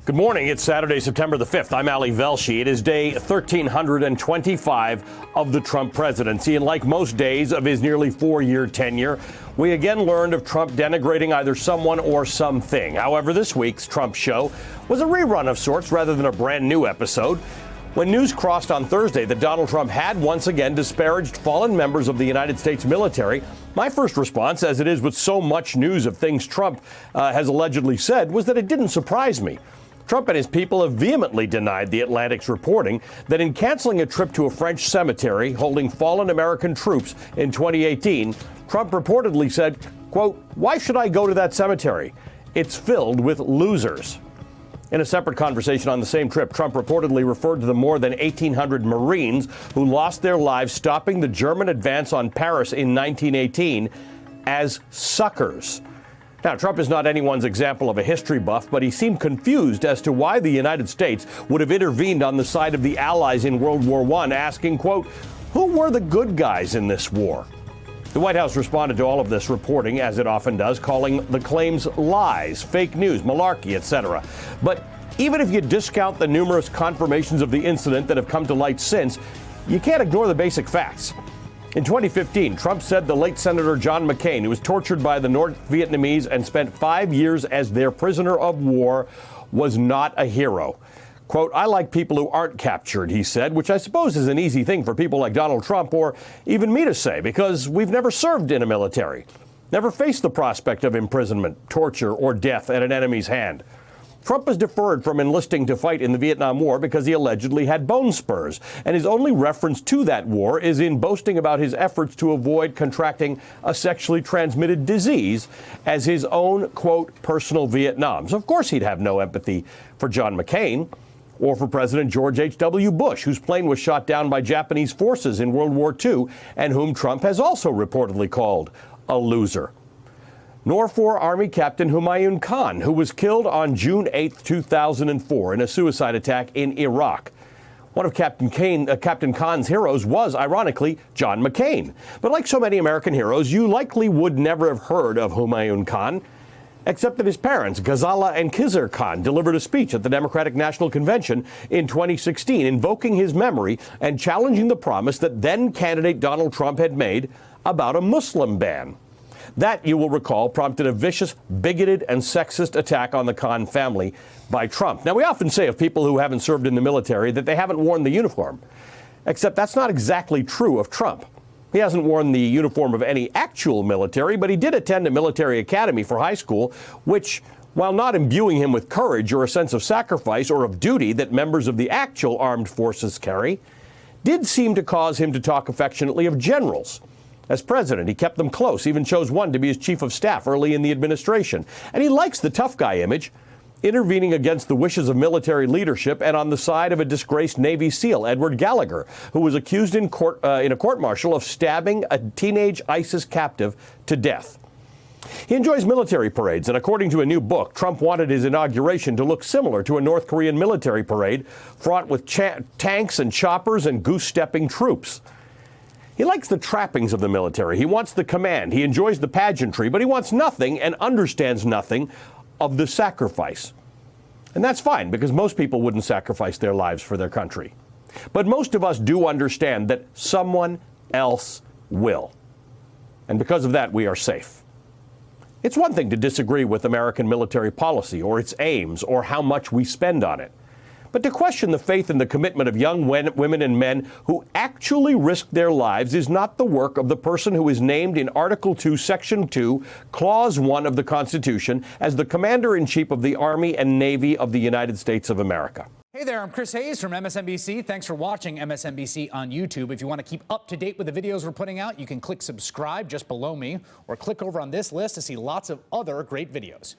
Good morning. It's Saturday, September the 5th. I'm Ali Velshi. It is day 1325 of the Trump presidency. And like most days of his nearly 4-year tenure, we again learned of Trump denigrating either someone or something. However, this week's Trump show was a rerun of sorts rather than a brand new episode. When news crossed on Thursday that Donald Trump had once again disparaged fallen members of the United States military, my first response, as it is with so much news of things Trump has allegedly said, was that it didn't surprise me. Trump and his people have vehemently denied The Atlantic's reporting that in canceling a trip to a French cemetery holding fallen American troops in 2018, Trump reportedly said, quote, "Why should I go to that cemetery? It's filled with losers." In a separate conversation on the same trip, Trump reportedly referred to the more than 1,800 Marines who lost their lives stopping the German advance on Paris in 1918 as suckers. Now, Trump is not anyone's example of a history buff, but he seemed confused as to why the United States would have intervened on the side of the Allies in World War I, asking, quote, "Who were the good guys in this war?" The White House responded to all of this reporting, as it often does, calling the claims lies, fake news, malarkey, etc. But even if you discount the numerous confirmations of the incident that have come to light since, you can't ignore the basic facts. In 2015, Trump said the late Senator John McCain, who was tortured by the North Vietnamese and spent 5 years as their prisoner of war, was not a hero. Quote, "I like people who aren't captured," he said, which I suppose is an easy thing for people like Donald Trump or even me to say, because we've never served in a military, never faced the prospect of imprisonment, torture, or death at an enemy's hand. Trump was deferred from enlisting to fight in the Vietnam War because he allegedly had bone spurs, and his only reference to that war is in boasting about his efforts to avoid contracting a sexually transmitted disease as his own, quote, personal Vietnam. So of course he'd have no empathy for John McCain or for President George H.W. Bush, whose plane was shot down by Japanese forces in World War II and whom Trump has also reportedly called a loser. Nor for Army Captain Humayun Khan, who was killed on June 8, 2004 in a suicide attack in Iraq. One of Captain Khan's heroes was, ironically, John McCain. But like so many American heroes, you likely would never have heard of Humayun Khan, except that his parents, Ghazala and Khizr Khan, delivered a speech at the Democratic National Convention in 2016, invoking his memory and challenging the promise that then-candidate Donald Trump had made about a Muslim ban. That, you will recall, prompted a vicious, bigoted, and sexist attack on the Khan family by Trump. Now, we often say of people who haven't served in the military that they haven't worn the uniform, except that's not exactly true of Trump. He hasn't worn the uniform of any actual military, but he did attend a military academy for high school, which, while not imbuing him with courage or a sense of sacrifice or of duty that members of the actual armed forces carry, did seem to cause him to talk affectionately of generals. As president, he kept them close, even chose one to be his chief of staff early in the administration. And he likes the tough guy image, intervening against the wishes of military leadership and on the side of a disgraced Navy SEAL, Edward Gallagher, who was accused in a court-martial of stabbing a teenage ISIS captive to death. He enjoys military parades, and according to a new book, Trump wanted his inauguration to look similar to a North Korean military parade fraught with tanks and choppers and goose-stepping troops. He likes the trappings of the military. He wants the command. He enjoys the pageantry, but he wants nothing and understands nothing of the sacrifice. And that's fine, because most people wouldn't sacrifice their lives for their country. But most of us do understand that someone else will. And because of that, we are safe. It's one thing to disagree with American military policy or its aims or how much we spend on it. But to question the faith and the commitment of young women and men who actually risk their lives is not the work of the person who is named in Article 2, Section 2, Clause 1 of the Constitution as the Commander-in-Chief of the Army and Navy of the United States of America. Hey there, I'm Chris Hayes from MSNBC. Thanks for watching MSNBC on YouTube. If you want to keep up to date with the videos we're putting out, you can click subscribe just below me or click over on this list to see lots of other great videos.